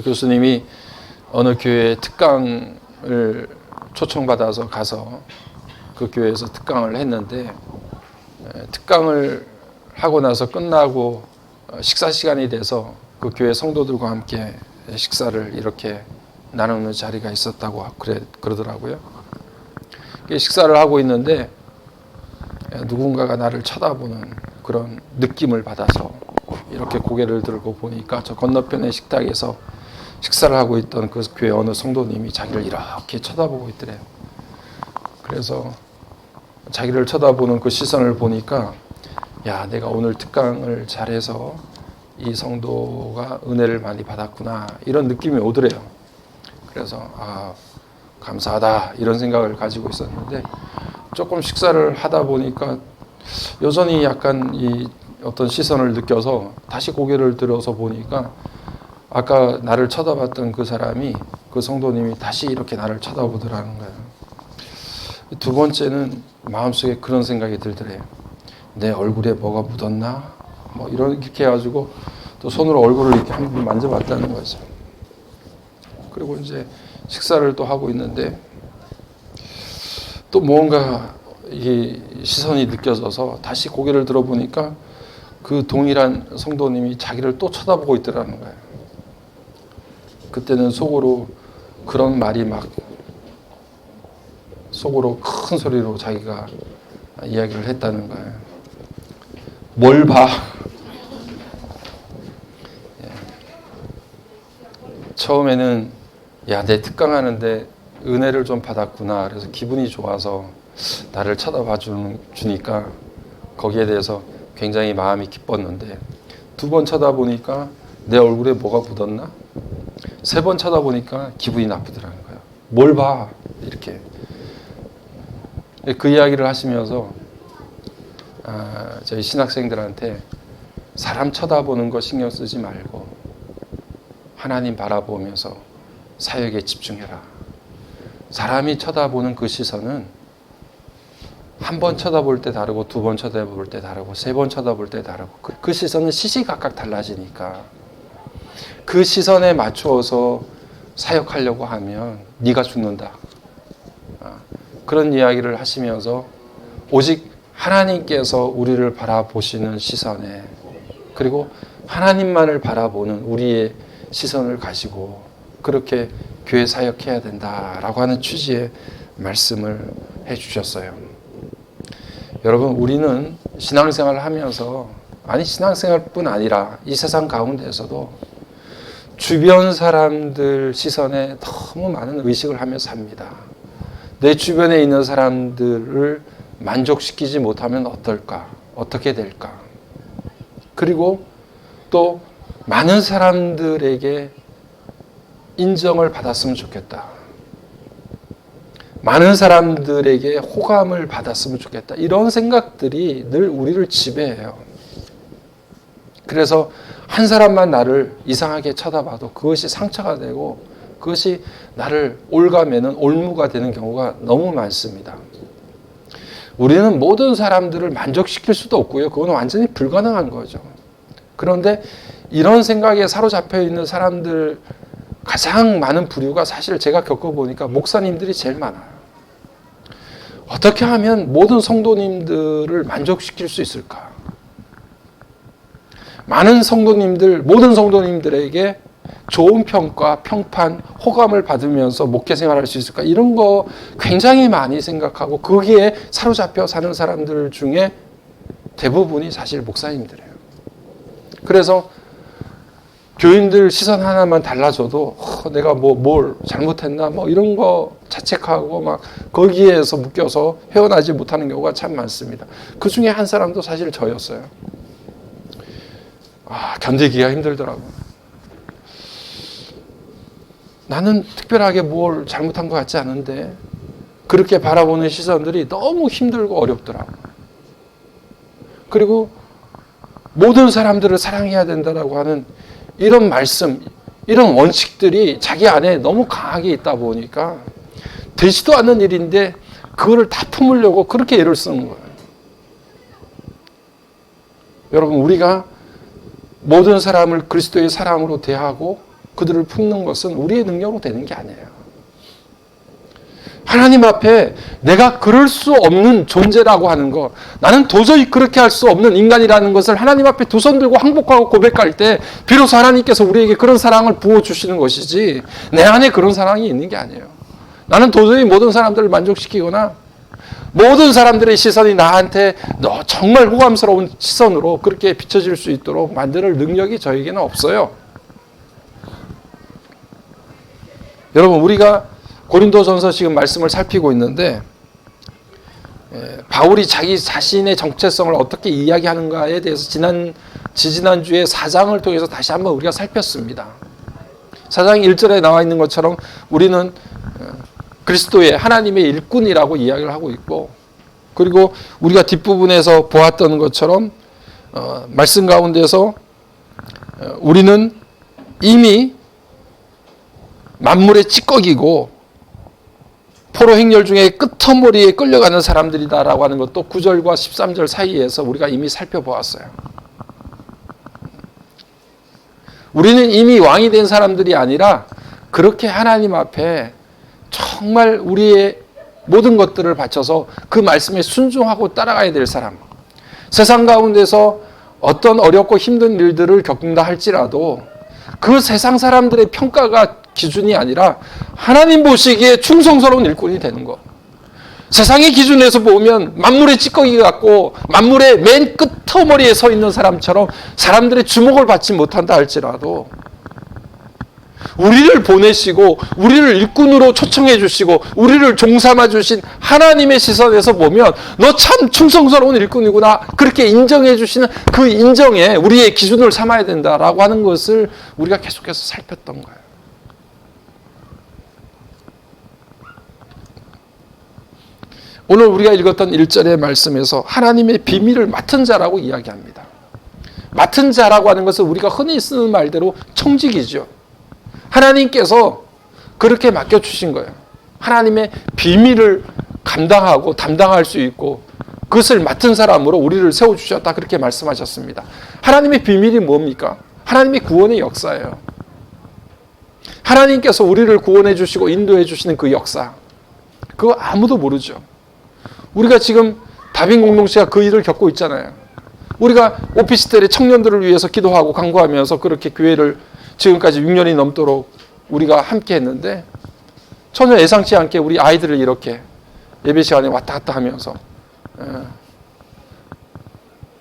교수님이 어느 교회에 특강을 초청받아서 가서 그 교회에서 특강을 했는데, 특강을 하고 나서 끝나고 식사 시간이 돼서 그 교회 성도들과 함께 식사를 이렇게 나누는 자리가 있었다고 그러더라고요. 식사를 하고 있는데 누군가가 나를 쳐다보는 그런 느낌을 받아서 이렇게 고개를 들고 보니까 저 건너편의 식탁에서 식사를 하고 있던 그 교회 어느 성도님이 자기를 이렇게 쳐다보고 있더래요. 그래서 자기를 쳐다보는 그 시선을 보니까, 야, 내가 오늘 특강을 잘해서 이 성도가 은혜를 많이 받았구나, 이런 느낌이 오더래요. 그래서 감사하다, 이런 생각을 가지고 있었는데, 조금 식사를 하다 보니까 여전히 약간 이 어떤 시선을 느껴서 다시 고개를 들어서 보니까, 아까 나를 쳐다봤던 그 사람이, 그 성도님이 다시 이렇게 나를 쳐다보더라는 거예요. 두 번째는 마음속에 그런 생각이 들더래요. 내 얼굴에 뭐가 묻었나? 이렇게 해가지고 또 손으로 얼굴을 이렇게 한번 만져봤다는 거죠. 그리고 이제 식사를 또 하고 있는데 또 뭔가 이 시선이 느껴져서 다시 고개를 들어보니까 그 동일한 성도님이 자기를 또 쳐다보고 있더라는 거예요. 그때는 속으로 그런 말이 막 속으로 큰 소리로 자기가 이야기를 했다는 거예요. 뭘 봐? 처음에는 내 특강하는데 은혜를 좀 받았구나, 그래서 기분이 좋아서 나를 쳐다봐 주니까 거기에 대해서 굉장히 마음이 기뻤는데, 두 번 쳐다보니까 내 얼굴에 뭐가 묻었나? 세 번 쳐다보니까 기분이 나쁘더라는 거예요. 뭘 봐? 이렇게. 그 이야기를 하시면서 저희 신학생들한테 사람 쳐다보는 거 신경 쓰지 말고 하나님 바라보면서 사역에 집중해라. 사람이 쳐다보는 그 시선은 한 번 쳐다볼 때 다르고, 두 번 쳐다볼 때 다르고, 세 번 쳐다볼 때 다르고, 그 시선은 시시각각 달라지니까 그 시선에 맞추어서 사역하려고 하면 네가 죽는다. 그런 이야기를 하시면서 오직 하나님께서 우리를 바라보시는 시선에, 그리고 하나님만을 바라보는 우리의 시선을 가지고 그렇게 교회 사역해야 된다라고 하는 취지의 말씀을 해주셨어요. 여러분, 우리는 신앙생활을 하면서, 신앙생활뿐 아니라 이 세상 가운데에서도 주변 사람들 시선에 너무 많은 의식을 하며 삽니다. 내 주변에 있는 사람들을 만족시키지 못하면 어떨까? 어떻게 될까? 그리고 또 많은 사람들에게 인정을 받았으면 좋겠다. 많은 사람들에게 호감을 받았으면 좋겠다. 이런 생각들이 늘 우리를 지배해요. 그래서 한 사람만 나를 이상하게 쳐다봐도 그것이 상처가 되고, 그것이 나를 올가매는 올무가 되는 경우가 너무 많습니다. 우리는 모든 사람들을 만족시킬 수도 없고요. 그건 완전히 불가능한 거죠. 그런데 이런 생각에 사로잡혀 있는 사람들 가장 많은 부류가 사실 제가 겪어보니까 목사님들이 제일 많아요. 어떻게 하면 모든 성도님들을 만족시킬 수 있을까? 많은 성도님들, 모든 성도님들에게 좋은 평가, 평판, 호감을 받으면서 목회 생활할 수 있을까? 이런 거 굉장히 많이 생각하고 거기에 사로잡혀 사는 사람들 중에 대부분이 사실 목사님들이에요. 그래서 교인들 시선 하나만 달라져도 내가 뭘 잘못했나 이런 거 자책하고 막 거기에서 묶여서 헤어나지 못하는 경우가 참 많습니다. 그 중에 한 사람도 사실 저였어요. 견디기가 힘들더라고요. 나는 특별하게 뭘 잘못한 것 같지 않은데 그렇게 바라보는 시선들이 너무 힘들고 어렵더라고요. 그리고 모든 사람들을 사랑해야 된다고 하는 이런 말씀, 이런 원칙들이 자기 안에 너무 강하게 있다 보니까 되지도 않는 일인데 그거를 다 품으려고 그렇게 애를 쓰는 거예요. 여러분, 우리가 모든 사람을 그리스도의 사랑으로 대하고 그들을 품는 것은 우리의 능력으로 되는 게 아니에요. 하나님 앞에 내가 그럴 수 없는 존재라고 하는 것, 나는 도저히 그렇게 할 수 없는 인간이라는 것을 하나님 앞에 두 손 들고 항복하고 고백할 때 비로소 하나님께서 우리에게 그런 사랑을 부어주시는 것이지 내 안에 그런 사랑이 있는 게 아니에요. 나는 도저히 모든 사람들을 만족시키거나 모든 사람들의 시선이 나한테 너 정말 호감스러운 시선으로 그렇게 비춰질 수 있도록 만들 능력이 저에게는 없어요. 여러분, 우리가 고린도전서 지금 말씀을 살피고 있는데 바울이 자기 자신의 정체성을 어떻게 이야기하는가에 대해서 지지난주에 4장을 통해서 다시 한번 우리가 살폈습니다. 4장 1절에 나와 있는 것처럼 우리는 그리스도의 하나님의 일꾼이라고 이야기를 하고 있고, 그리고 우리가 뒷부분에서 보았던 것처럼 말씀 가운데서 우리는 이미 만물의 찌꺼기고 포로 행렬 중에 끄트머리에 끌려가는 사람들이다라고 하는 것도 9절과 13절 사이에서 우리가 이미 살펴보았어요. 우리는 이미 왕이 된 사람들이 아니라 그렇게 하나님 앞에 정말 우리의 모든 것들을 바쳐서 그 말씀에 순종하고 따라가야 될 사람, 세상 가운데서 어떤 어렵고 힘든 일들을 겪는다 할지라도 그 세상 사람들의 평가가 기준이 아니라 하나님 보시기에 충성스러운 일꾼이 되는 것. 세상의 기준에서 보면 만물의 찌꺼기 같고 만물의 맨 끝머리에 서 있는 사람처럼 사람들의 주목을 받지 못한다 할지라도 우리를 보내시고 우리를 일꾼으로 초청해 주시고 우리를 종삼아 주신 하나님의 시선에서 보면 너 참 충성스러운 일꾼이구나, 그렇게 인정해 주시는 그 인정에 우리의 기준을 삼아야 된다라고 하는 것을 우리가 계속해서 살폈던 거예요. 오늘 우리가 읽었던 1절의 말씀에서 하나님의 비밀을 맡은 자라고 이야기합니다. 맡은 자라고 하는 것은 우리가 흔히 쓰는 말대로 청직이죠. 하나님께서 그렇게 맡겨주신 거예요. 하나님의 비밀을 감당하고 담당할 수 있고 그것을 맡은 사람으로 우리를 세워주셨다, 그렇게 말씀하셨습니다. 하나님의 비밀이 뭡니까? 하나님의 구원의 역사예요. 하나님께서 우리를 구원해 주시고 인도해 주시는 그 역사, 그거 아무도 모르죠. 우리가 지금 다빈 공동체가 그 일을 겪고 있잖아요. 우리가 오피스텔의 청년들을 위해서 기도하고 간구하면서 그렇게 교회를 지금까지 6년이 넘도록 우리가 함께 했는데 전혀 예상치 않게 우리 아이들을 이렇게 예배 시간에 왔다 갔다 하면서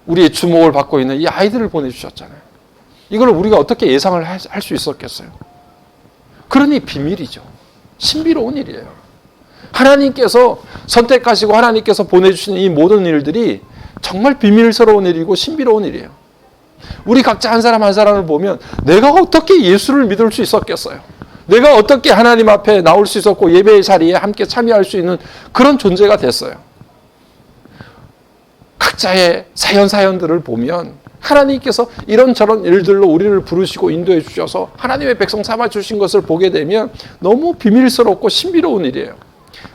우리의 주목을 받고 있는 이 아이들을 보내주셨잖아요. 이걸 우리가 어떻게 예상을 할 수 있었겠어요? 그러니 비밀이죠. 신비로운 일이에요. 하나님께서 선택하시고 하나님께서 보내주시는 이 모든 일들이 정말 비밀스러운 일이고 신비로운 일이에요. 우리 각자 한 사람 한 사람을 보면 내가 어떻게 예수를 믿을 수 있었겠어요? 내가 어떻게 하나님 앞에 나올 수 있었고 예배의 자리에 함께 참여할 수 있는 그런 존재가 됐어요. 각자의 사연들을 보면 하나님께서 이런저런 일들로 우리를 부르시고 인도해 주셔서 하나님의 백성 삼아 주신 것을 보게 되면 너무 비밀스럽고 신비로운 일이에요.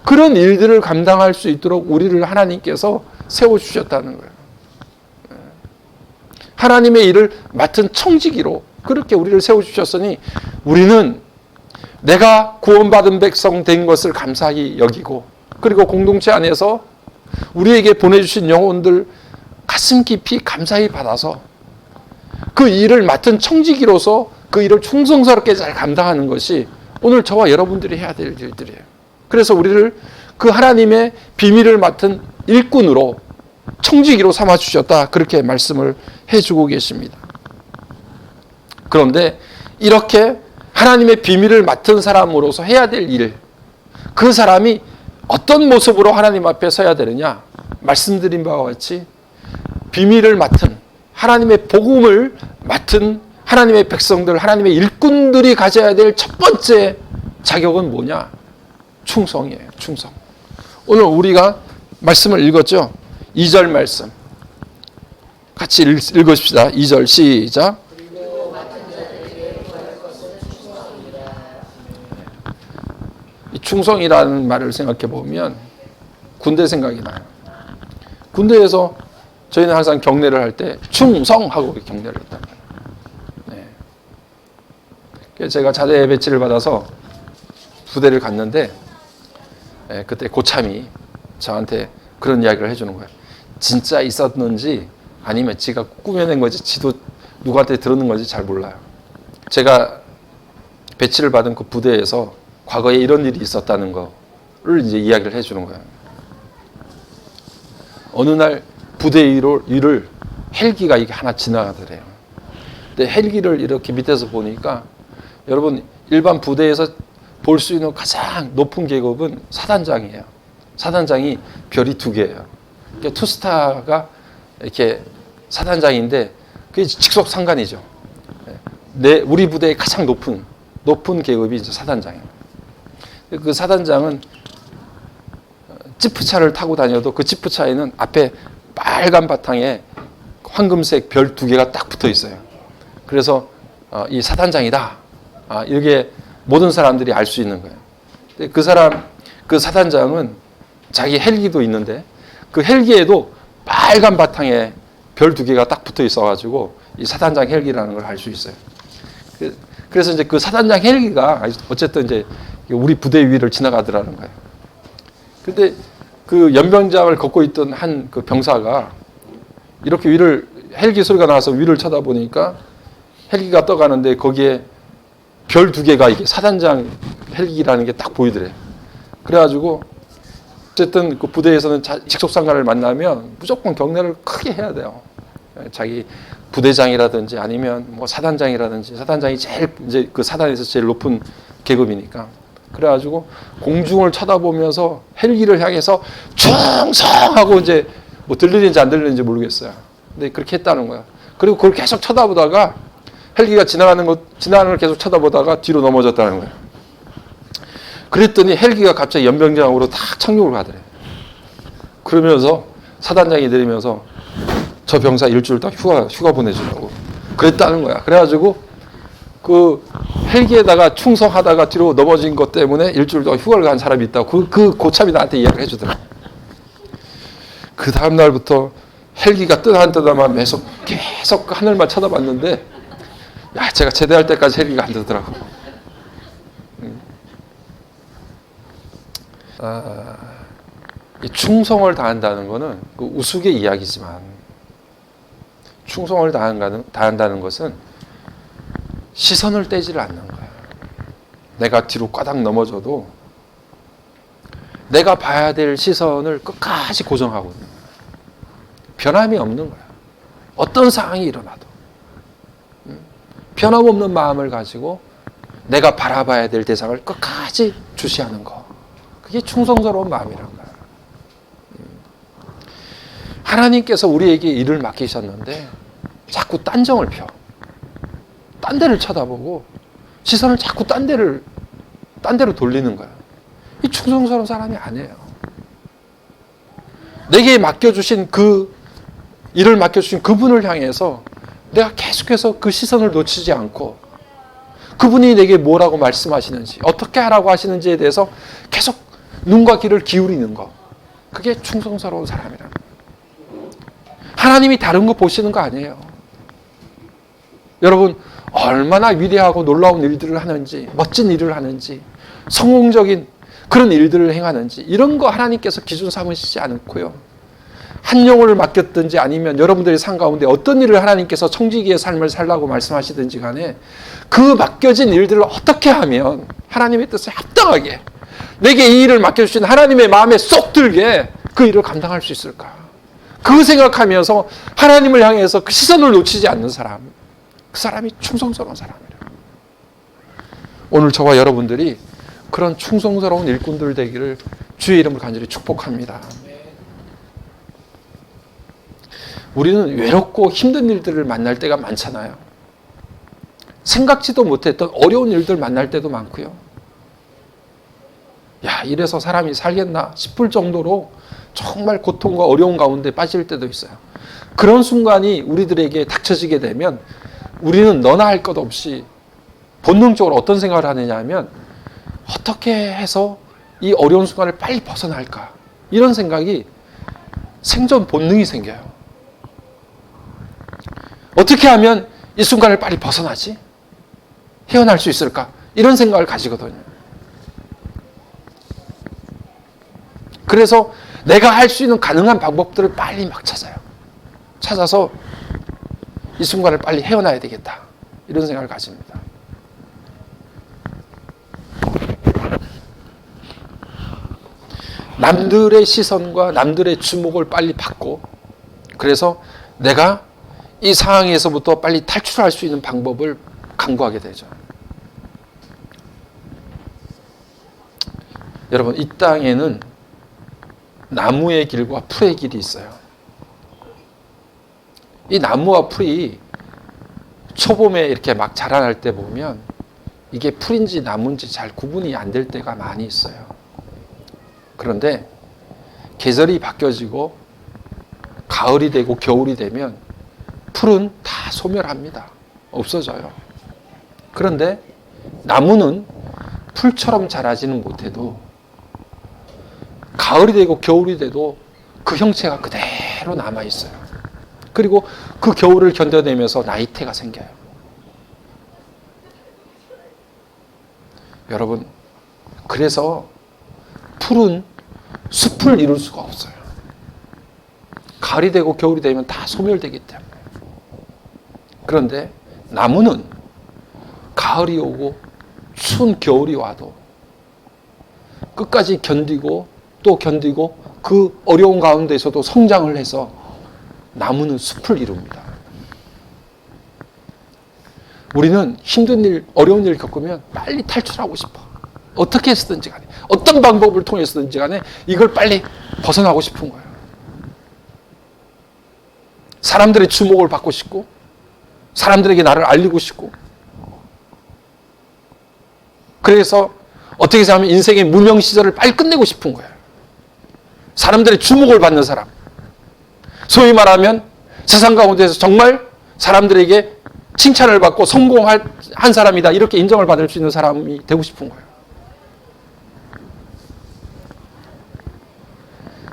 그런 일들을 감당할 수 있도록 우리를 하나님께서 세워주셨다는 거예요. 하나님의 일을 맡은 청지기로 그렇게 우리를 세워주셨으니 우리는 내가 구원받은 백성 된 것을 감사히 여기고, 그리고 공동체 안에서 우리에게 보내주신 영혼들 가슴 깊이 감사히 받아서 그 일을 맡은 청지기로서 그 일을 충성스럽게 잘 감당하는 것이 오늘 저와 여러분들이 해야 될 일들이에요. 그래서 우리를 그 하나님의 비밀을 맡은 일꾼으로 청지기로 삼아주셨다, 그렇게 말씀을 해주고 계십니다. 그런데 이렇게 하나님의 비밀을 맡은 사람으로서 해야 될 일, 그 사람이 어떤 모습으로 하나님 앞에 서야 되느냐, 말씀드린 바와 같이 비밀을 맡은, 하나님의 복음을 맡은 하나님의 백성들, 하나님의 일꾼들이 가져야 될 첫 번째 자격은 뭐냐? 충성이에요. 충성. 오늘 우리가 말씀을 읽었죠? 2절 말씀 같이 읽으십시다. 2절 시작. 이 충성이라는 말을 생각해 보면 군대 생각이 나요. 군대에서 저희는 항상 경례를 할 때 충성하고 경례를 했단 말이에요. 제가 자대 배치를 받아서 부대를 갔는데 그때 고참이 저한테 그런 이야기를 해주는 거예요. 진짜 있었는지 아니면 지가 꾸며낸 건지 지도 누구한테 들었는 건지 잘 몰라요. 제가 배치를 받은 그 부대에서 과거에 이런 일이 있었다는 거를 이제 이야기를 해주는 거예요. 어느 날 부대 위를 헬기가 이게 하나 지나가더래요. 근데 헬기를 이렇게 밑에서 보니까 여러분 일반 부대에서 볼 수 있는 가장 높은 계급은 사단장이에요. 사단장이 별이 2개예요. 그러니까 투스타가 이렇게 사단장인데 그게 직속 상관이죠. 우리 부대의 가장 높은 계급이 이제 사단장이에요. 그 사단장은 지프차를 타고 다녀도 그 지프차에는 앞에 빨간 바탕에 황금색 별 2개가 딱 붙어 있어요. 그래서 이 사단장이다. 이게 모든 사람들이 알 수 있는 거예요. 그 사단장은 자기 헬기도 있는데 그 헬기에도 빨간 바탕에 별 2개가 딱 붙어 있어가지고 이 사단장 헬기라는 걸 알 수 있어요. 그래서 이제 그 사단장 헬기가 어쨌든 이제 우리 부대 위를 지나가더라는 거예요. 근데 그 연병장을 걷고 있던 한 그 병사가 이렇게 헬기 소리가 나와서 위를 쳐다보니까 헬기가 떠가는데 거기에 별 2개가 이게 사단장 헬기라는 게 딱 보이더래. 그래가지고 어쨌든 그 부대에서는 직속상관을 만나면 무조건 경례를 크게 해야 돼요. 자기 부대장이라든지 아니면 뭐 사단장이라든지 사단장이 제일 이제 그 사단에서 제일 높은 계급이니까. 그래가지고 공중을 쳐다보면서 헬기를 향해서 충성하고 이제 뭐 들리는지 안 들리는지 모르겠어요. 근데 그렇게 했다는 거야. 그리고 그걸 계속 쳐다보다가 헬기가 지나가는 걸 계속 쳐다보다가 뒤로 넘어졌다는 거예요. 그랬더니 헬기가 갑자기 연병장으로 탁 착륙을 하더래. 그러면서 사단장이 내리면서 저 병사 일주일 딱 휴가 보내주라고 그랬다는 거야. 그래가지고 그 헬기에다가 충성하다가 뒤로 넘어진 것 때문에 일주일 동안 휴가를 간 사람이 있다고 그 고참이 나한테 이야기를 해주더라. 그 다음 날부터 헬기가 뜨다 안 뜨다만 계속 하늘만 쳐다봤는데 제가 제대할 때까지 헬기가 안 뜨더라고. 이 충성을 다한다는 것은 그 우스갯 이야기지만 충성을 다한다는 것은 시선을 떼지를 않는 거야. 내가 뒤로 까닥 넘어져도 내가 봐야 될 시선을 끝까지 고정하고 있는 거야. 변함이 없는 거야. 어떤 상황이 일어나도 변함없는 마음을 가지고 내가 바라봐야 될 대상을 끝까지 주시하는 거. 그게 충성스러운 마음이란 거야. 하나님께서 우리에게 일을 맡기셨는데 자꾸 딴정을 펴. 딴 데를 쳐다보고 시선을 자꾸 딴 데로 돌리는 거야. 이 충성스러운 사람이 아니에요. 내게 맡겨주신 일을 맡겨주신 그분을 향해서 내가 계속해서 그 시선을 놓치지 않고 그분이 내게 뭐라고 말씀하시는지 어떻게 하라고 하시는지에 대해서 계속 눈과 귀를 기울이는 거. 그게 충성스러운 사람이라는 거예요. 하나님이 다른 거 보시는 거 아니에요. 여러분 얼마나 위대하고 놀라운 일들을 하는지 멋진 일을 하는지 성공적인 그런 일들을 행하는지 이런 거 하나님께서 기준 삼으시지 않고요. 한 영혼을 맡겼든지 아니면 여러분들의 삶 가운데 어떤 일을 하나님께서 청지기의 삶을 살라고 말씀하시든지 간에 그 맡겨진 일들을 어떻게 하면 하나님의 뜻에 합당하게 내게 이 일을 맡겨주신 하나님의 마음에 쏙 들게 그 일을 감당할 수 있을까? 그 생각하면서 하나님을 향해서 그 시선을 놓치지 않는 사람, 그 사람이 충성스러운 사람이에요. 오늘 저와 여러분들이 그런 충성스러운 일꾼들 되기를 주의 이름으로 간절히 축복합니다. 우리는 외롭고 힘든 일들을 만날 때가 많잖아요. 생각지도 못했던 어려운 일들 만날 때도 많고요. 이래서 사람이 살겠나 싶을 정도로 정말 고통과 어려운 가운데 빠질 때도 있어요. 그런 순간이 우리들에게 닥쳐지게 되면 우리는 너나 할 것 없이 본능적으로 어떤 생각을 하느냐 하면 어떻게 해서 이 어려운 순간을 빨리 벗어날까? 이런 생각이 생존 본능이 생겨요. 어떻게 하면 이 순간을 빨리 벗어나지? 헤어날 수 있을까? 이런 생각을 가지거든요. 그래서 내가 할 수 있는 가능한 방법들을 빨리 막 찾아요. 찾아서 이 순간을 빨리 헤어나야 되겠다. 이런 생각을 가집니다. 남들의 시선과 남들의 주목을 빨리 받고, 그래서 내가 이 상황에서부터 빨리 탈출할 수 있는 방법을 강구하게 되죠. 여러분, 이 땅에는 나무의 길과 풀의 길이 있어요. 이 나무와 풀이 초봄에 이렇게 막 자라날 때 보면 이게 풀인지 나무인지 잘 구분이 안 될 때가 많이 있어요. 그런데 계절이 바뀌어지고 가을이 되고 겨울이 되면 풀은 다 소멸합니다. 없어져요. 그런데 나무는 풀처럼 자라지는 못해도 가을이 되고 겨울이 돼도 그 형체가 그대로 남아있어요. 그리고 그 겨울을 견뎌내면서 나이테가 생겨요. 여러분, 그래서 풀은 숲을 이룰 수가 없어요. 가을이 되고 겨울이 되면 다 소멸되기 때문에. 그런데 나무는 가을이 오고 추운 겨울이 와도 끝까지 견디고 또 견디고 그 어려운 가운데서도 성장을 해서 나무는 숲을 이룹니다. 우리는 힘든 일, 어려운 일을 겪으면 빨리 탈출하고 싶어. 어떻게 했든지 간에, 어떤 방법을 통해서든지 간에 이걸 빨리 벗어나고 싶은 거예요. 사람들의 주목을 받고 싶고, 사람들에게 나를 알리고 싶고, 그래서 어떻게 하면 인생의 무명 시절을 빨리 끝내고 싶은 거예요. 사람들의 주목을 받는 사람. 소위 말하면 세상 가운데서 정말 사람들에게 칭찬을 받고 성공한 사람이다, 이렇게 인정을 받을 수 있는 사람이 되고 싶은 거예요.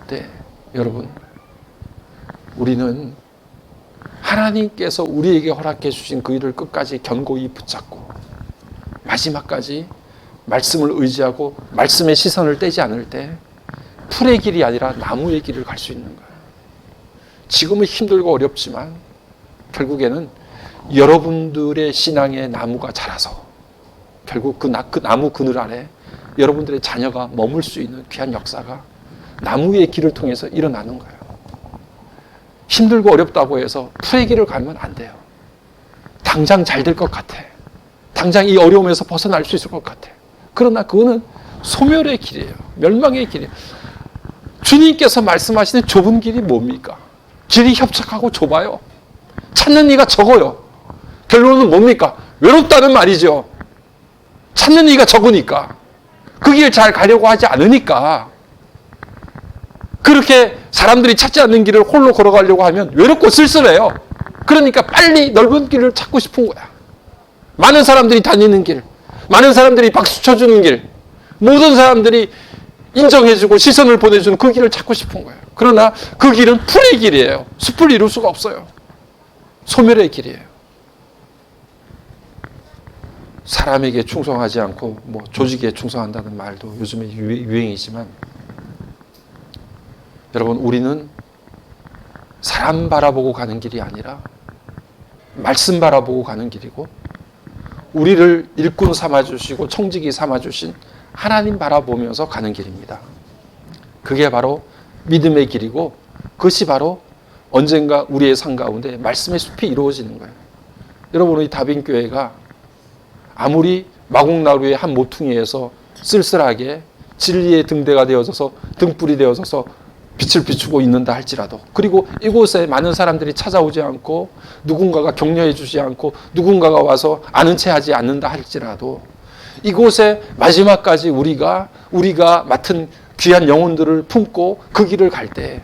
네, 여러분, 우리는 하나님께서 우리에게 허락해 주신 그 일을 끝까지 견고히 붙잡고 마지막까지 말씀을 의지하고 말씀의 시선을 떼지 않을 때 풀의 길이 아니라 나무의 길을 갈 수 있는 거예요. 지금은 힘들고 어렵지만 결국에는 여러분들의 신앙의 나무가 자라서 결국 그 나무 그늘 아래 여러분들의 자녀가 머물 수 있는 귀한 역사가 나무의 길을 통해서 일어나는 거예요. 힘들고 어렵다고 해서 풀의 길을 가면 안 돼요. 당장 잘 될 것 같아. 당장 이 어려움에서 벗어날 수 있을 것 같아. 그러나 그거는 소멸의 길이에요. 멸망의 길이에요. 주님께서 말씀하시는 좁은 길이 뭡니까? 길이 협착하고 좁아요. 찾는 이가 적어요. 결론은 뭡니까? 외롭다는 말이죠. 찾는 이가 적으니까. 그 길 잘 가려고 하지 않으니까. 그렇게 사람들이 찾지 않는 길을 홀로 걸어가려고 하면 외롭고 쓸쓸해요. 그러니까 빨리 넓은 길을 찾고 싶은 거야. 많은 사람들이 다니는 길, 많은 사람들이 박수 쳐주는 길, 모든 사람들이 인정해주고 시선을 보내주는 그 길을 찾고 싶은 거예요. 그러나 그 길은 풀의 길이에요. 숲을 이룰 수가 없어요. 소멸의 길이에요. 사람에게 충성하지 않고 조직에 충성한다는 말도 요즘에 유행이지만, 여러분, 우리는 사람 바라보고 가는 길이 아니라 말씀 바라보고 가는 길이고, 우리를 일꾼 삼아주시고 청지기 삼아주신 하나님 바라보면서 가는 길입니다. 그게 바로 믿음의 길이고, 그것이 바로 언젠가 우리의 삶 가운데 말씀의 숲이 이루어지는 거예요. 여러분, 우리 다빈교회가 아무리 마곡나루의 한 모퉁이에서 쓸쓸하게 진리의 등대가 되어져서 등불이 되어져서 빛을 비추고 있는다 할지라도, 그리고 이곳에 많은 사람들이 찾아오지 않고 누군가가 격려해 주지 않고 누군가가 와서 아는 체 하지 않는다 할지라도, 이곳에 마지막까지 우리가 맡은 귀한 영혼들을 품고 그 길을 갈 때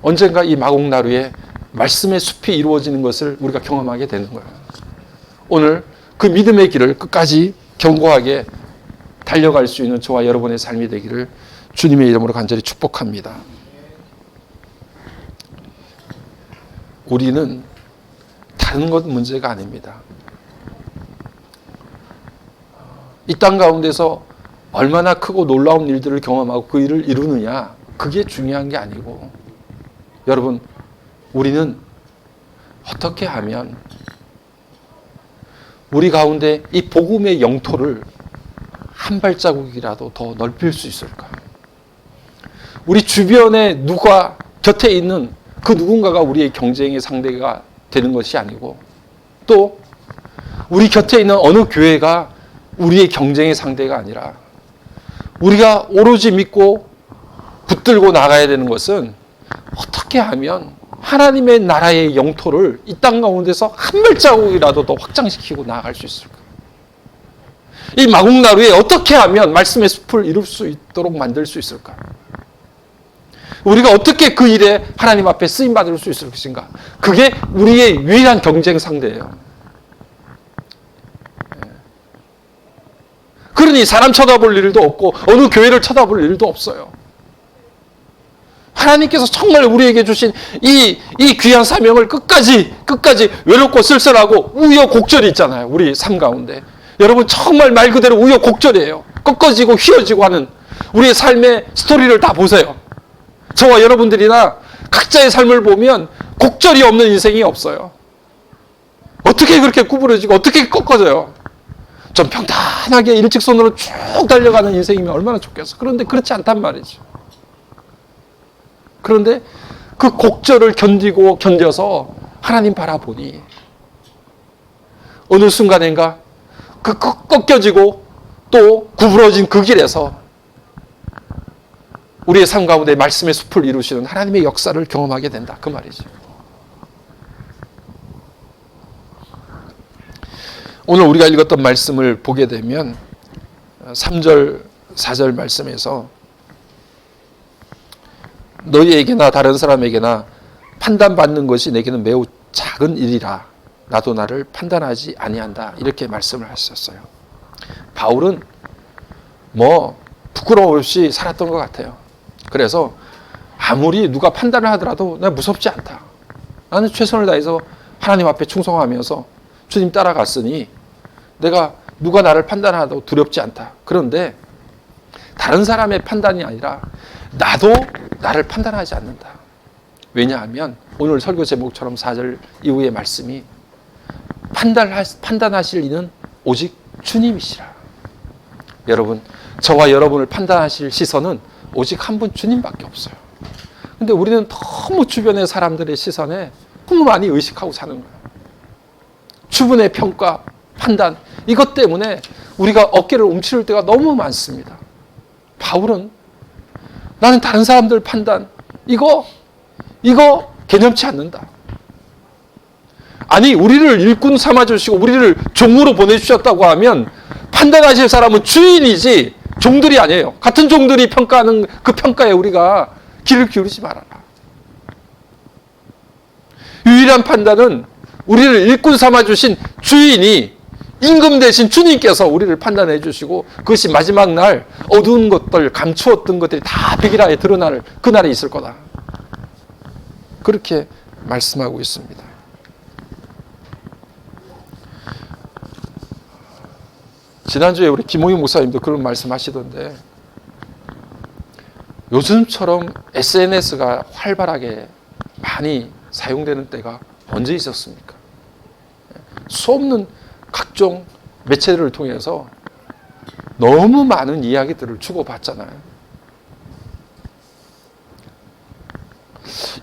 언젠가 이 마곡나루에 말씀의 숲이 이루어지는 것을 우리가 경험하게 되는 거예요. 오늘 그 믿음의 길을 끝까지 견고하게 달려갈 수 있는 저와 여러분의 삶이 되기를 주님의 이름으로 간절히 축복합니다. 우리는 다른 것 문제가 아닙니다. 이 땅 가운데서 얼마나 크고 놀라운 일들을 경험하고 그 일을 이루느냐, 그게 중요한 게 아니고, 여러분, 우리는 어떻게 하면 우리 가운데 이 복음의 영토를 한 발자국이라도 더 넓힐 수 있을까? 우리 주변에 누가 곁에 있는 그 누군가가 우리의 경쟁의 상대가 되는 것이 아니고, 또 우리 곁에 있는 어느 교회가 우리의 경쟁의 상대가 아니라, 우리가 오로지 믿고 붙들고 나가야 되는 것은 어떻게 하면 하나님의 나라의 영토를 이 땅 가운데서 한 발자국이라도 더 확장시키고 나아갈 수 있을까? 이 마국나루에 어떻게 하면 말씀의 숲을 이룰 수 있도록 만들 수 있을까? 우리가 어떻게 그 일에 하나님 앞에 쓰임받을 수 있을 것인가? 그게 우리의 유일한 경쟁 상대예요. 그러니 사람 쳐다볼 일도 없고 어느 교회를 쳐다볼 일도 없어요. 하나님께서 정말 우리에게 주신 이 귀한 사명을 끝까지 외롭고 쓸쓸하고 우여곡절이 있잖아요. 우리 삶 가운데. 여러분, 정말 말 그대로 우여곡절이에요. 꺾어지고 휘어지고 하는 우리의 삶의 스토리를 다 보세요. 저와 여러분들이나 각자의 삶을 보면 곡절이 없는 인생이 없어요. 어떻게 그렇게 구부러지고 어떻게 꺾어져요? 좀 평탄하게 일직선으로 쭉 달려가는 인생이면 얼마나 좋겠어. 그런데 그렇지 않단 말이죠. 그런데 그 곡절을 견뎌서 하나님 바라보니 어느 순간인가 그 꺾여지고 또 구부러진 그 길에서 우리의 삶 가운데 말씀의 숲을 이루시는 하나님의 역사를 경험하게 된다. 그 말이죠. 오늘 우리가 읽었던 말씀을 보게 되면 3절, 4절 말씀에서 너희에게나 다른 사람에게나 판단받는 것이 내게는 매우 작은 일이라 나도 나를 판단하지 아니한다. 이렇게 말씀을 하셨어요. 바울은 부끄러움 없이 살았던 것 같아요. 그래서 아무리 누가 판단을 하더라도 나 무섭지 않다. 나는 최선을 다해서 하나님 앞에 충성하면서 주님 따라갔으니 내가 누가 나를 판단하도 두렵지 않다. 그런데 다른 사람의 판단이 아니라 나도 나를 판단하지 않는다. 왜냐하면 오늘 설교 제목처럼 4절 이후의 말씀이 판단하실 이는 오직 주님이시라. 여러분, 저와 여러분을 판단하실 시선은 오직 한 분 주님밖에 없어요. 근데 우리는 너무 주변의 사람들의 시선에 너무 많이 의식하고 사는 거예요. 주변의 평가, 판단, 이것 때문에 우리가 어깨를 움츠릴 때가 너무 많습니다. 바울은 나는 다른 사람들 판단, 이거 개념치 않는다. 아니, 우리를 일꾼 삼아주시고 우리를 종으로 보내주셨다고 하면 판단하실 사람은 주인이지 종들이 아니에요. 같은 종들이 평가하는 그 평가에 우리가 귀를 기울이지 말아라. 유일한 판단은 우리를 일꾼 삼아주신 주인이 임금 대신 주님께서 우리를 판단해 주시고 그것이 마지막 날 어두운 것들, 감추었던 것들이 다 백일하에 드러날 그날에 있을 거다. 그렇게 말씀하고 있습니다. 지난주에 우리 김홍희 목사님도 그런 말씀하시던데 요즘처럼 SNS가 활발하게 많이 사용되는 때가 언제 있었습니까? 수없는 각종 매체들을 통해서 너무 많은 이야기들을 주고받잖아요.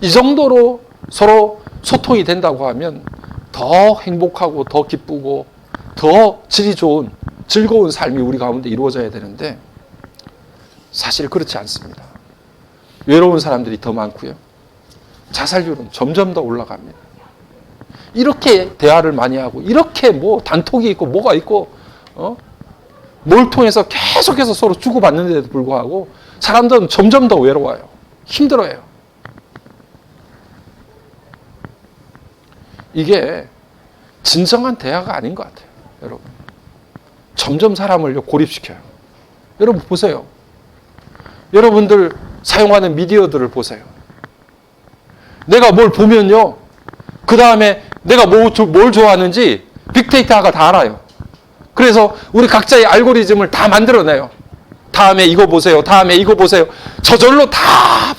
이 정도로 서로 소통이 된다고 하면 더 행복하고 더 기쁘고 더 질이 좋은 즐거운 삶이 우리 가운데 이루어져야 되는데 사실 그렇지 않습니다. 외로운 사람들이 더 많고요. 자살률은 점점 더 올라갑니다. 이렇게 대화를 많이 하고 이렇게 단톡이 있고 뭐가 있고 뭘 통해서 계속해서 서로 주고받는데도 불구하고 사람들은 점점 더 외로워요. 힘들어요. 이게 진정한 대화가 아닌 것 같아요. 여러분, 점점 사람을 고립시켜요. 여러분 보세요. 여러분들 사용하는 미디어들을 보세요. 내가 뭘 보면요, 그 다음에 내가 뭘 좋아하는지 빅데이터가 다 알아요. 그래서 우리 각자의 알고리즘을 다 만들어내요. 다음에 이거 보세요. 다음에 이거 보세요. 저절로 다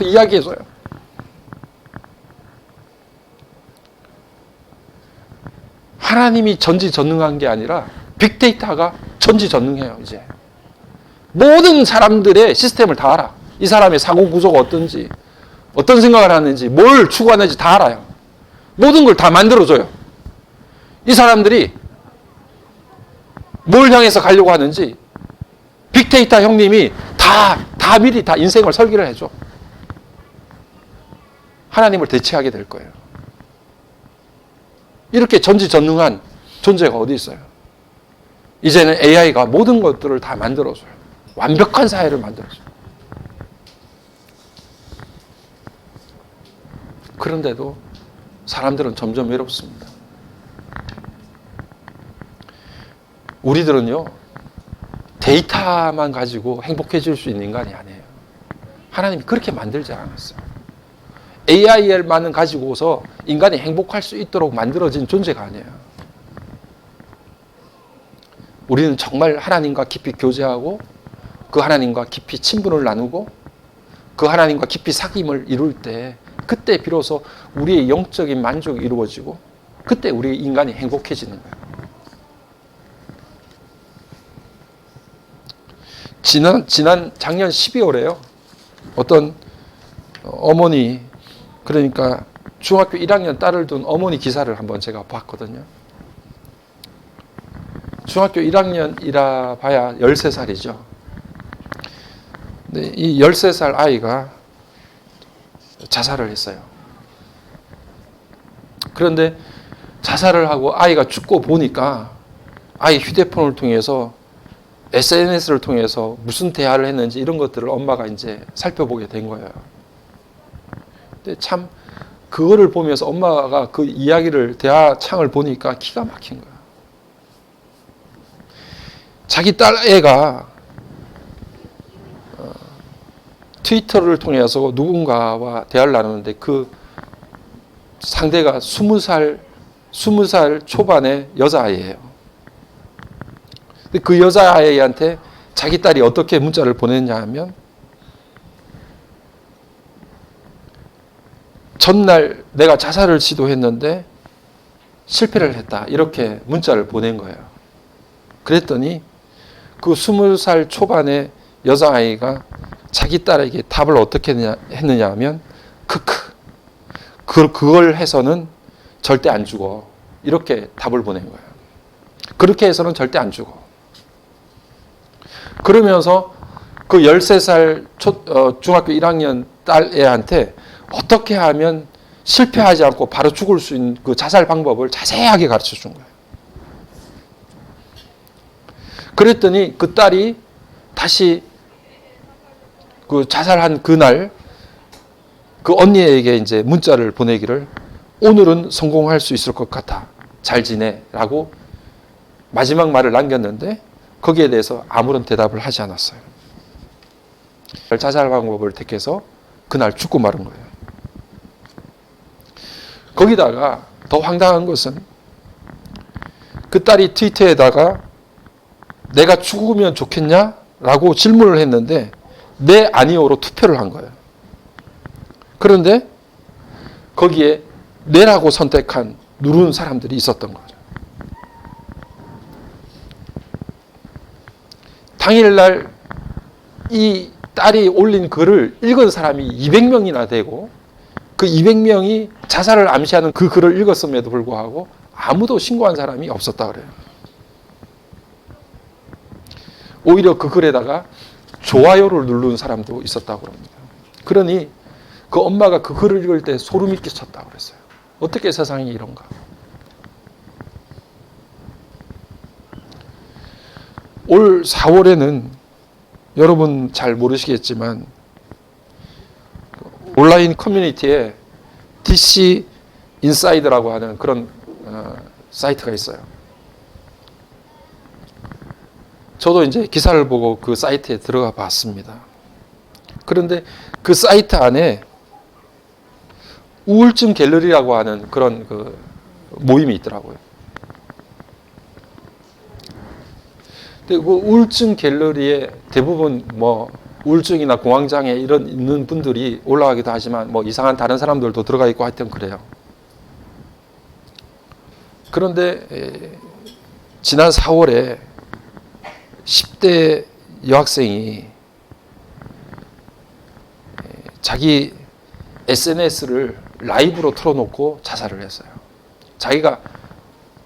이야기해줘요. 하나님이 전지전능한 게 아니라 빅데이터가 전지전능해요. 이제 모든 사람들의 시스템을 다 알아. 이 사람의 사고 구조가 어떤지, 어떤 생각을 하는지, 뭘 추구하는지 다 알아요. 모든 걸 다 만들어줘요. 이 사람들이 뭘 향해서 가려고 하는지 빅데이터 형님이 다 미리 다 인생을 설계를 해줘. 하나님을 대체하게 될 거예요. 이렇게 전지전능한 존재가 어디 있어요? 이제는 AI가 모든 것들을 다 만들어줘요. 완벽한 사회를 만들어줘요. 그런데도 사람들은 점점 외롭습니다. 우리들은요, 데이터만 가지고 행복해질 수 있는 인간이 아니에요. 하나님이 그렇게 만들지 않았어요. AI만은 가지고서 인간이 행복할 수 있도록 만들어진 존재가 아니에요. 우리는 정말 하나님과 깊이 교제하고 그 하나님과 깊이 친분을 나누고 그 하나님과 깊이 사귐을 이룰 때 그때 비로소 우리의 영적인 만족이 이루어지고 그때 우리 인간이 행복해지는 거예요. 작년 12월에요. 어떤 어머니, 그러니까 중학교 1학년 딸을 둔 어머니 기사를 한번 제가 봤거든요. 중학교 1학년이라 봐야 13살이죠. 근데 이 13살 아이가 자살을 했어요. 그런데 자살을 하고 아이가 죽고 보니까 아이 휴대폰을 통해서 SNS를 통해서 무슨 대화를 했는지 이런 것들을 엄마가 이제 살펴보게 된 거예요. 근데 참 그거를 보면서 엄마가 그 이야기를 대화창을 보니까 기가 막힌 거예요. 자기 딸 애가 트위터를 통해서 누군가와 대화를 나누는데 그 상대가 20살 초반의 여자아이예요. 근데 그 여자아이한테 자기 딸이 어떻게 문자를 보냈냐 하면 전날 내가 자살을 시도했는데 실패를 했다. 이렇게 문자를 보낸 거예요. 그랬더니 그 20살 초반의 여자아이가 자기 딸에게 답을 어떻게 했느냐 하면 크크. 그걸 해서는 절대 안 죽어. 이렇게 답을 보낸 거예요. 그렇게 해서는 절대 안 죽어. 그러면서 그 13살 중학교 1학년 딸 애한테 어떻게 하면 실패하지 않고 바로 죽을 수 있는 그 자살 방법을 자세하게 가르쳐 준 거예요. 그랬더니 그 딸이 다시 그 자살한 그날 그 언니에게 이제 문자를 보내기를 오늘은 성공할 수 있을 것 같아. 잘 지내. 라고 마지막 말을 남겼는데 거기에 대해서 아무런 대답을 하지 않았어요. 자살 방법을 택해서 그날 죽고 마른 거예요. 거기다가 더 황당한 것은 그 딸이 트위터에다가 내가 죽으면 좋겠냐? 라고 질문을 했는데 네, 아니요로 투표를 한 거예요. 그런데 거기에 네라고 선택한 누른 사람들이 있었던 거죠. 당일날 이 딸이 올린 글을 읽은 사람이 200명이나 되고 그 200명이 자살을 암시하는 그 글을 읽었음에도 불구하고 아무도 신고한 사람이 없었다 그래요. 오히려 그 글에다가 좋아요를 누른 사람도 있었다고 합니다. 그러니 그 엄마가 그 글을 읽을 때 소름이 끼쳤다고 그랬어요. 어떻게 세상이 이런가. 올 4월에는 여러분 잘 모르시겠지만 온라인 커뮤니티에 DC 인사이드라고 하는 그런 사이트가 있어요. 저도 이제 기사를 보고 그 사이트에 들어가 봤습니다. 그런데 그 사이트 안에 우울증 갤러리라고 하는 그런 그 모임이 있더라고요. 근데 그 우울증 갤러리에 대부분 뭐 우울증이나 공황장애 이런 있는 분들이 올라가기도 하지만 뭐 이상한 다른 사람들도 들어가 있고 하여튼 그래요. 그런데 지난 4월에 10대 여학생이 자기 SNS를 라이브로 틀어놓고 자살을 했어요. 자기가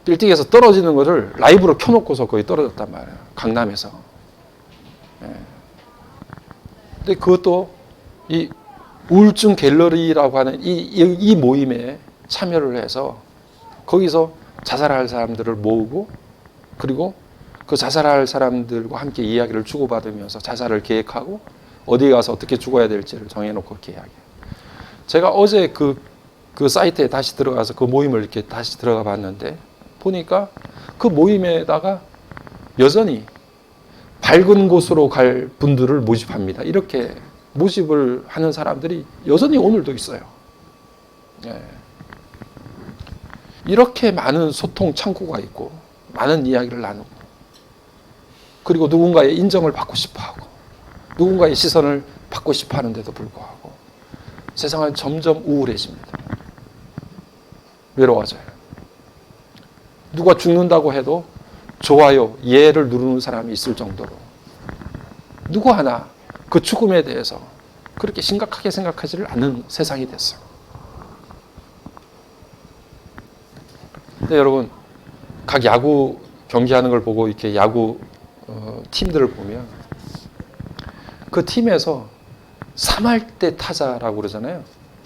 빌딩에서 떨어지는 것을 라이브로 켜놓고서 거의 떨어졌단 말이에요. 강남에서. 근데 그것도 이 우울증 갤러리라고 하는 이 모임에 참여를 해서 거기서 자살할 사람들을 모으고 그리고 그 자살할 사람들과 함께 이야기를 주고받으면서 자살을 계획하고 어디에 가서 어떻게 죽어야 될지를 정해놓고 이야기해요. 제가 어제 그 사이트에 다시 들어가서 그 모임을 이렇게 다시 들어가 봤는데 보니까 그 모임에다가 여전히 밝은 곳으로 갈 분들을 모집합니다. 이렇게 모집을 하는 사람들이 여전히 오늘도 있어요. 네. 이렇게 많은 소통 창구가 있고 많은 이야기를 나누고 그리고 누군가의 인정을 받고 싶어하고 누군가의 시선을 받고 싶어 하는데도 불구하고 세상은 점점 우울해집니다. 외로워져요. 누가 죽는다고 해도 좋아요, 예를 누르는 사람이 있을 정도로 누구 하나 그 죽음에 대해서 그렇게 심각하게 생각하지를 않는 세상이 됐어요. 근데 여러분, 각 야구 경기하는 걸 보고 이렇게 야구 팀들을 보면 그 팀에서 3할대 타자라고 그러잖아요.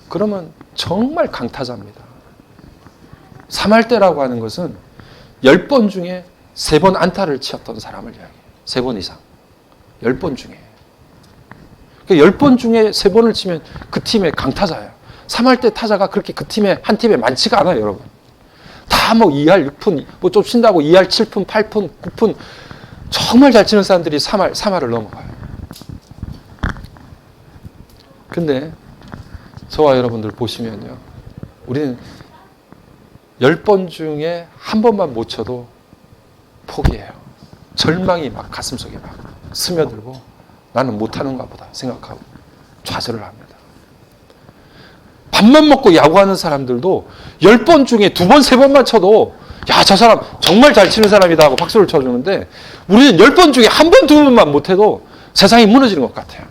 그러면 정말 강타자입니다. 3할대라고 하는 것은 10번 중에 3번 안타를 치었던 사람을 이야기해요. 3번 이상. 10번 중에. 10번 중에 3번을 치면 그 팀의 강타자예요. 3할대 타자가 그렇게 그 팀에, 한 팀에 많지가 않아요, 여러분. 다 뭐 2할 6푼, 뭐 좀 친다고 2할 7푼, 8푼, 9푼, 정말 잘 치는 사람들이 3할을 넘어가요. 근데 저와 여러분들 보시면요. 우리는 10번 중에 한 번만 못 쳐도 포기해요. 절망이 막 가슴속에 막 스며들고 나는 못하는가 보다 생각하고 좌절을 합니다. 밥만 먹고 야구하는 사람들도 10번 중에 2번, 3번만 쳐도 야, 저 사람 정말 잘 치는 사람이다 하고 박수를 쳐주는데 우리는 10번 중에 한 번, 2번만 못해도 세상이 무너지는 것 같아요.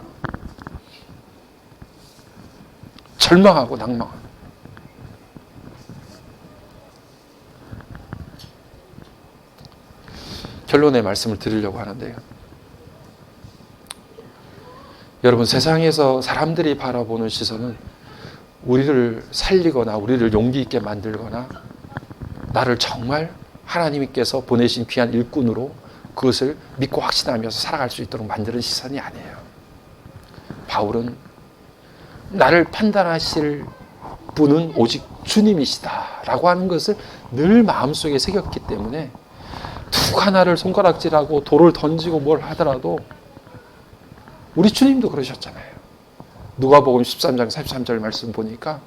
절망하고 낭망하고. 결론의 말씀을 드리려고 하는데요. 여러분, 세상에서 사람들이 바라보는 시선은 우리를 살리거나 우리를 용기 있게 만들거나 나를 정말 하나님께서 보내신 귀한 일꾼으로 그것을 믿고 확신하면서 살아갈 수 있도록 만드는 시선이 아니에요. 바울은 나를 판단하실 분은 오직 주님이시다라고 하는 것을 늘 마음속에 새겼기 때문에 누가 나를 손가락질하고 돌을 던지고 뭘 하더라도 우리 주님도 그러셨잖아요. 누가복음 13장 43절 말씀 보니까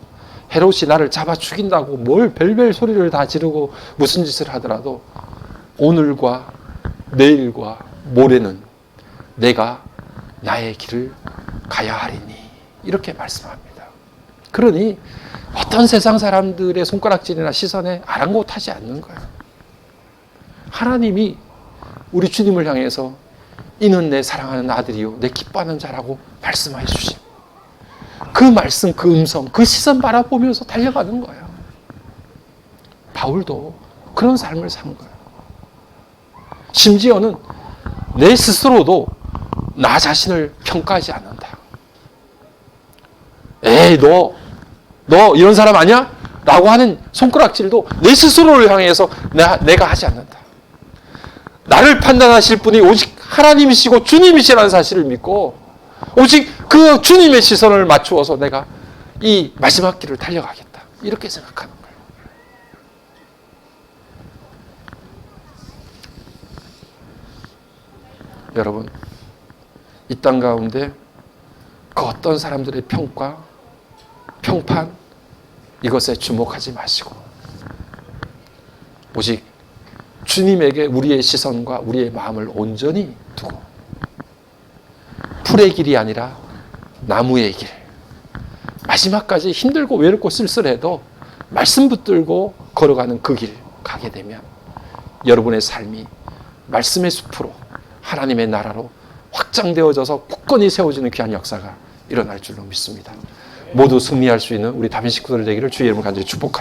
헤롯이 나를 잡아 죽인다고 뭘 별별 소리를 다 지르고 무슨 짓을 하더라도 오늘과 내일과 모레는 내가 나의 길을 가야 하리니 이렇게 말씀합니다. 그러니 어떤 세상 사람들의 손가락질이나 시선에 아랑곳하지 않는 거예요. 하나님이 우리 주님을 향해서 이는 내 사랑하는 아들이요 내 기뻐하는 자라고 말씀해 주심. 그 말씀, 그 음성, 그 시선 바라보면서 달려가는 거예요. 바울도 그런 삶을 산 거예요. 심지어는 내 스스로도 나 자신을 평가하지 않는다. 에이, 너 이런 사람 아니야? 라고 하는 손가락질도 내 스스로를 향해서 내가 하지 않는다. 나를 판단하실 분이 오직 하나님이시고 주님이시라는 사실을 믿고 오직 그 주님의 시선을 맞추어서 내가 이 마지막 길을 달려가겠다. 이렇게 생각하는 거예요. 여러분, 이 땅 가운데 그 어떤 사람들의 평가, 평판 이것에 주목하지 마시고 오직 주님에게 우리의 시선과 우리의 마음을 온전히 두고 풀의 길이 아니라 나무의 길, 마지막까지 힘들고 외롭고 쓸쓸해도 말씀 붙들고 걸어가는 그 길 가게 되면 여러분의 삶이 말씀의 숲으로 하나님의 나라로 확장되어져서 굳건히 세워지는 귀한 역사가 일어날 줄로 믿습니다. 모두 승리할 수 있는 우리 다민 식구들 되기를 주의 이름으로 간절히 축복합니다.